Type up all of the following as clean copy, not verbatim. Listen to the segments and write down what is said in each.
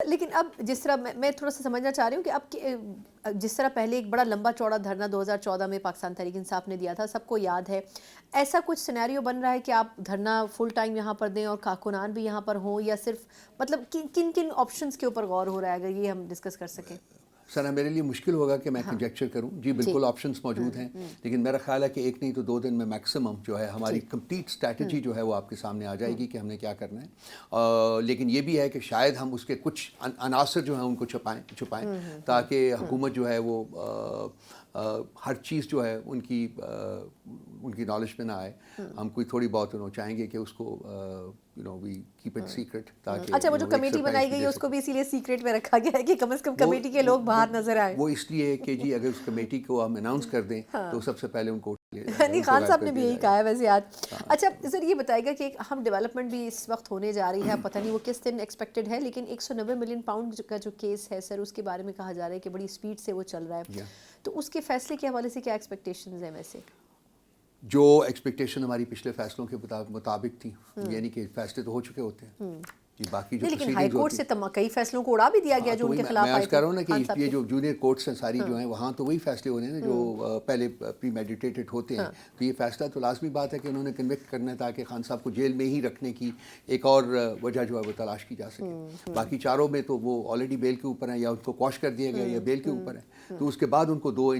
لیکن اب جس طرح میں تھوڑا سا سمجھنا چاہ رہی ہوں کہ اب جس طرح پہلے ایک بڑا لمبا چوڑا دھرنا 2014 میں پاکستان تحریک انصاف نے دیا تھا، سب کو یاد ہے، ایسا کچھ سینیریو بن رہا ہے کہ آپ دھرنا فل ٹائم یہاں پر دیں اور کارکنان بھی یہاں پر ہوں، یا صرف مطلب کن کن آپشنز کے اوپر غور ہو رہا ہے، اگر یہ ہم ڈسکس کر سکیں؟ سر میرے لیے مشکل ہوگا کہ میں کنجیکچر کروں، جی بالکل آپشنز موجود ہیں، لیکن میرا خیال ہے کہ ایک نہیں تو 2 دن میں میکسیمم جو ہے ہماری کمپلیٹ اسٹریٹجی جو ہے وہ آپ کے سامنے آ جائے گی کہ ہم نے کیا کرنا ہے. لیکن یہ بھی ہے کہ شاید ہم اس کے کچھ عناصر جو ہیں ان کو چھپائیں تاکہ حکومت جو ہے وہ ہر چیز جو ہے ان کی نالج میں نہ آئے. ہم کوئی تھوڑی بہت چاہیں گے کہ اس کو وی کیپ اٹ سیکرٹ. تاکہ اچھا، وہ جو کمیٹی بنائی گئی ہے اس کو بھی اسی لیے سیکرٹ میں رکھا گیا ہے کہ کم از کم کمیٹی کے لوگ باہر نظر آئیں. وہ اس لیے کہ جی اگر اس کمیٹی کو ہم اناؤنس کر دیں تو سب سے پہلے ان کو نہیں، خان صاحب نے بھی یہی کہا ہے ویسے آج. اچھا سر، یہ بتائے گا کہ ایک اہم ڈیولپمنٹ بھی اس وقت ہونے جا رہی ہے، پتہ نہیں وہ کس دن ایکسپیکٹڈ ہے، لیکن 190 ملین پاؤنڈ کا جو کیس ہے سر، اس کے بارے میں کہا جا رہا ہے کہ بڑی سپیڈ سے وہ چل رہا ہے، تو اس کے فیصلے کے حوالے سے کیا ایکسپیکٹیشنز ہیں؟ ویسے جو ایکسپیکٹیشن ہماری پچھلے فیصلوں کے مطابق تھی، یعنی کہ فیصلے تو ہو چکے ہوتے ہیں جی، باقی جو لیکن ہائی کورٹ سے کئی فیصلوں کو اڑا بھی دیا گیا جو ان کے خلاف آئے تھے. میں کہہ رہا ہوں نا کہ یہ جو جونیئر کورٹس ہیں ساری جو ہیں وہاں تو وہی فیصلے ہو رہے ہیں جو پہلے پری میڈیٹیٹڈ ہوتے ہیں. تو یہ فیصلہ تو لازمی بات ہے کہ انہوں نے کنوکٹ کرنا ہے تاکہ خان صاحب کو جیل میں ہی رکھنے کی ایک اور وجہ جو ہے وہ تلاش کی جا سکے. باقی چاروں میں تو وہ آلریڈی بیل کے اوپر ہیں یا ان کو کوش کر دیا گیا یا بیل کے اوپر ہیں. تو اس کے بعد ان کو 2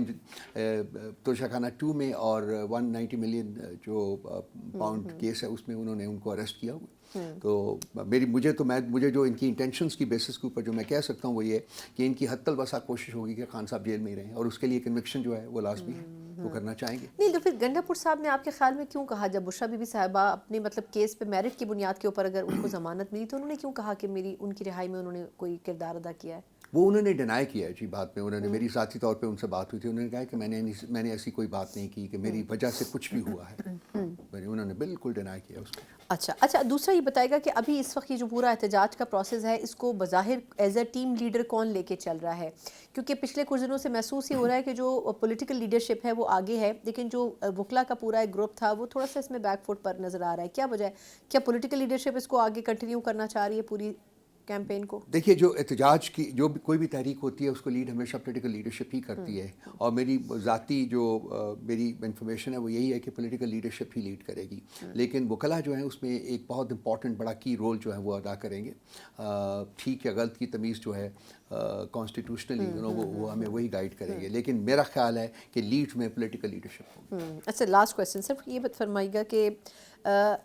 ترشا خانہ 2 میں اور 190 ملین جو پاؤنڈ کیس ہے اس میں انہوں نے ان کو اریسٹ کیا ہوا. تو مجھے جو ان کی انٹینشنز کی بیسس کے اوپر جو میں کہہ سکتا ہوں وہ یہ کہ ان کی حتی الوسع کوشش ہوگی کہ خان صاحب جیل میں ہی رہیں، اور اس کے لیے کنوکشن جو ہے وہ لازمی ہے، وہ کرنا چاہیں گے. نہیں تو پھر گنڈا پور صاحب نے آپ کے خیال میں کیوں کہا، جب بشرا بی بی صاحبہ اپنے مطلب کیس پہ میرٹ کی بنیاد کے اوپر اگر ان کو ضمانت ملی تو انہوں نے کیوں کہا کہ ان کی رہائی میں انہوں نے کوئی کردار ادا کیا ہے؟ وہ انہوں نے ڈینائی کیا ہے جی. بعد میں انہوں نے میری ذاتی طور پہ ان سے بات ہوئی تھی، انہوں نے کہا کہ میں نے ایسی کوئی بات نہیں کی کہ میری وجہ سے کچھ بھی ہوا ہے. انہوں نے بالکل ڈینائی کیا اس کو. اچھا دوسرا یہ بتائے گا کہ ابھی اس وقت یہ جو پورا احتجاج کا پروسیس ہے اس کو بظاہر ایز اے ٹیم لیڈر کون لے کے چل رہا ہے؟ کیونکہ پچھلے کچھ دنوں سے محسوس ہی ہو رہا ہے کہ جو پولیٹیکل لیڈرشپ ہے وہ آگے ہے، لیکن جو وکلا کا پورا ایک گروپ تھا وہ تھوڑا سا اس میں بیک فٹ پر نظر آ رہا ہے. کیا وجہ ہے؟ کیا پولیٹیکل لیڈرشپ اس کو آگے کنٹینیو کرنا چاہ رہی ہے پوری کیمپین کو؟ دیکھیے، جو احتجاج کی جو کوئی بھی تحریک ہوتی ہے اس کو لیڈ ہمیشہ پولیٹیکل لیڈرشپ ہی کرتی ہے، اور میری ذاتی جو میری انفارمیشن ہے وہ یہی ہے کہ پولیٹیکل لیڈرشپ ہی لیڈ کرے گی. لیکن وکلا جو ہیں اس میں ایک بہت امپورٹنٹ بڑا کی رول جو ہے وہ ادا کریں گے. ٹھیک یا غلط کی تمیز جو ہے کانسٹیٹیوشنلی وہ ہمیں وہی گائیڈ کریں گے، لیکن میرا خیال ہے کہ لیڈ میں پولیٹیکل لیڈرشپ ہوگی. اچھا، لاسٹ کویسچن صرف یہ فرمائیے گا کہ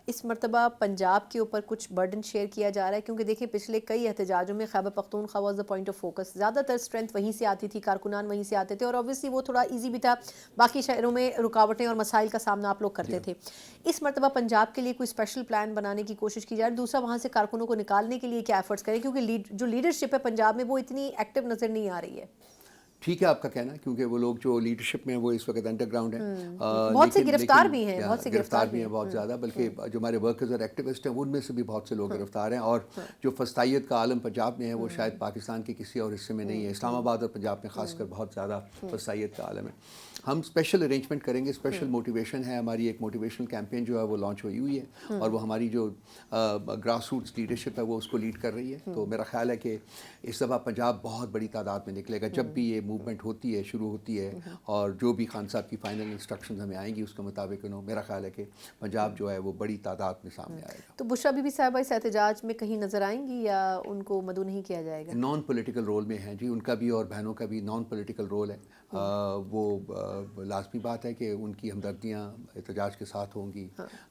اس مرتبہ پنجاب کے اوپر کچھ برڈن شیئر کیا جا رہا ہے؟ کیونکہ دیکھیں پچھلے کئی احتجاجوں میں Khyber Pakhtunkhwa was the point of focus, زیادہ تر اسٹرینتھ وہیں سے آتی تھی، کارکنان وہیں سے آتے تھے، اور اوبویسلی وہ تھوڑا ایزی بھی تھا، باقی شہروں میں رکاوٹیں اور مسائل کا سامنا آپ لوگ کرتے تھے. اس مرتبہ پنجاب کے لیے کوئی اسپیشل پلان بنانے کی کوشش کی جائے، اور دوسرا وہاں سے کارکنوں کو نکالنے کے لیے کیا ایفرٹس کریں؟ کیونکہ جو لیڈرشپ ہے پنجاب میں وہ اتنی ایکٹیو نظر نہیں آ رہی ہے. ٹھیک ہے آپ کا کہنا، کیونکہ وہ لوگ جو لیڈرشپ میں وہ اس وقت انڈر گراؤنڈ ہیں، بہت سے گرفتار بھی ہیں، بہت زیادہ، بلکہ جو ہمارے ورکرز اور ایکٹیوسٹ ہیں ان میں سے بھی بہت سے لوگ گرفتار ہیں. اور جو فسطائیت کا عالم پنجاب میں ہے وہ شاید پاکستان کے کسی اور حصے میں نہیں ہے. اسلام آباد اور پنجاب میں خاص کر بہت زیادہ فسطائیت کا عالم ہے. ہم اسپیشل ارینجمنٹ کریں گے، اسپیشل موٹیویشن ہے ہماری، ایک موٹیویشنل کیمپین جو ہے وہ لانچ ہوئی ہے، اور وہ ہماری جو گراس روٹس لیڈرشپ ہے وہ اس کو لیڈ کر رہی ہے. تو میرا خیال ہے کہ اس دفعہ پنجاب بہت بڑی تعداد میں نکلے گا. جب بھی یہ موومنٹ ہوتی ہے، شروع ہوتی ہے، اور جو بھی خان صاحب کی فائنل انسٹرکشنز ہمیں آئیں گی اس کے مطابق میرا خیال ہے کہ پنجاب جو ہے وہ بڑی تعداد میں سامنے آئے گا. تو بشرا بی بی صاحبہ اس احتجاج میں کہیں نظر آئیں گی یا ان کو مدعو نہیں کیا جائے گا؟ نان پولیٹیکل رول میں ہیں جی، ان کا بھی اور بہنوں کا بھی نان پولیٹیکل رول ہے. وہ لازمی بات ہے کہ ان کی ہمدردیاں احتجاج کے ساتھ ہوں گی.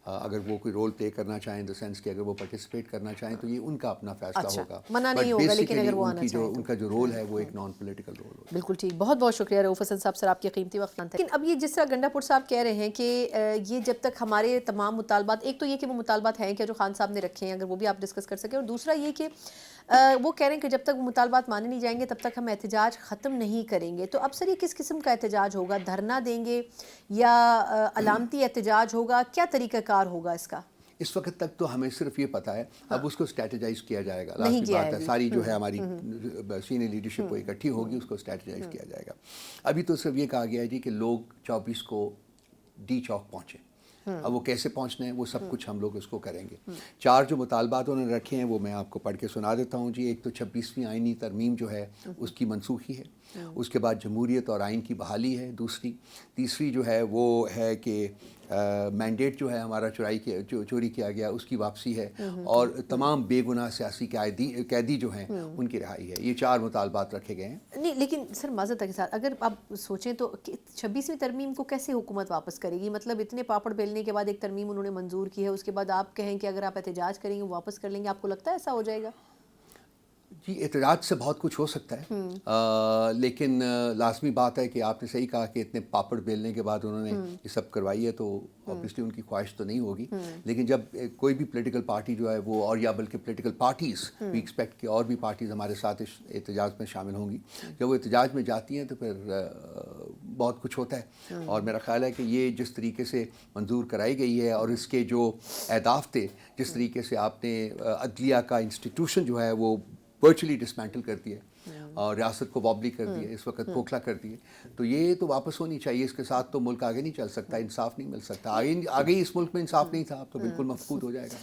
اگر وہ کوئی رول پلے کرنا چاہیں ان دا سینس کہ اگر وہ پارٹیسپیٹ کرنا چاہیں تو یہ ان کا اپنا فیصلہ ہوگا، منع نہیں ہوگا، لیکن اگر وہ آنا چاہیں ان کا جو رول ہے وہ ایک نان پولیٹیکل رول ہوگا. بالکل ٹھیک. بہت بہت شکریہ رؤوف حسن صاحب سر، آپ کے قیمتی وقت. لیکن اب یہ جس طرح گنڈا پور صاحب کہہ رہے ہیں کہ یہ جب تک ہمارے تمام مطالبات، ایک تو یہ کہ وہ مطالبات ہیں کہ جو خان صاحب نے رکھے ہیں، اگر وہ بھی آپ ڈسکس کر سکیں، اور دوسرا یہ کہ وہ کہہ رہے ہیں کہ جب تک وہ مطالبات مانے نہیں جائیں گے تب تک ہم احتجاج ختم نہیں کریں گے. تو اب سر یہ کس قسم کا احتجاج ہوگا؟ دھرنا دیں گے یا علامتی احتجاج ہوگا؟ کیا طریقہ کار ہوگا اس کا؟ اس وقت تک تو ہمیں صرف یہ پتہ ہے، اب اس کو اسٹریٹجائز کیا جائے گا. لازمی بات ہے، ساری جو ہے ہماری سینئر لیڈرشپ وہ اکٹھی ہوگی، اس کو اسٹریٹجائز کیا جائے گا. ابھی تو صرف یہ کہا گیا ہے جی کہ لوگ 24 کو ڈی چوک پہنچے. اب وہ کیسے پہنچنا ہے وہ سب کچھ ہم لوگ اس کو کریں گے. 4 جو مطالبات انہوں نے رکھے ہیں وہ میں آپ کو پڑھ کے سنا دیتا ہوں جی. ایک تو 26ویں آئینی ترمیم جو ہے اس کی منسوخی ہے. اس کے بعد جمہوریت اور آئین کی بحالی ہے دوسری. تیسری جو ہے وہ ہے کہ مینڈیٹ جو ہے ہمارا چوری کیا گیا اس کی واپسی ہے, اور تمام بے گناہ سیاسی قیدی جو ہیں ان کی رہائی ہے. یہ 4 مطالبات رکھے گئے ہیں. نہیں لیکن سر معذرت کے ساتھ اگر آپ سوچیں تو 26ویں ترمیم کو کیسے حکومت واپس کرے گی؟ مطلب اتنے پاپڑ بیلنے کے بعد ایک ترمیم انہوں نے منظور کی ہے, اس کے بعد آپ کہیں کہ اگر آپ احتجاج کریں گے واپس کر لیں گے, آپ کو لگتا ہے ایسا ہو جائے گا؟ جی احتجاج سے بہت کچھ ہو سکتا ہے, لیکن لازمی بات ہے کہ آپ نے صحیح کہا کہ اتنے پاپڑ بیلنے کے بعد انہوں نے یہ سب کروائی ہے تو اوبیسلی ان کی خواہش تو نہیں ہوگی. لیکن جب کوئی بھی پولیٹیکل پارٹی جو ہے وہ, اور یا بلکہ پولیٹیکل پارٹیز وی ایکسپیکٹ کہ اور بھی پارٹیز ہمارے ساتھ احتجاج میں شامل ہوں گی, جب وہ احتجاج میں جاتی ہیں تو پھر بہت کچھ ہوتا ہے. اور میرا خیال ہے کہ یہ جس طریقے سے منظور کرائی گئی ہے اور اس کے جو اہداف تھے, جس طریقے سے آپ نے عدلیہ کا انسٹیٹیوشن جو ہے وہ ورچولی ڈسمینٹل کر دیا اور ریاست کو وابلی کر دیا, اس وقت کھوکھلا کر دیے, تو یہ تو واپس ہونی چاہیے. اس کے ساتھ تو ملک آگے نہیں چل سکتا, انصاف نہیں مل سکتا. آگے ہی اس ملک میں انصاف نہیں تھا, اب تو بالکل مفقود ہو جائے گا.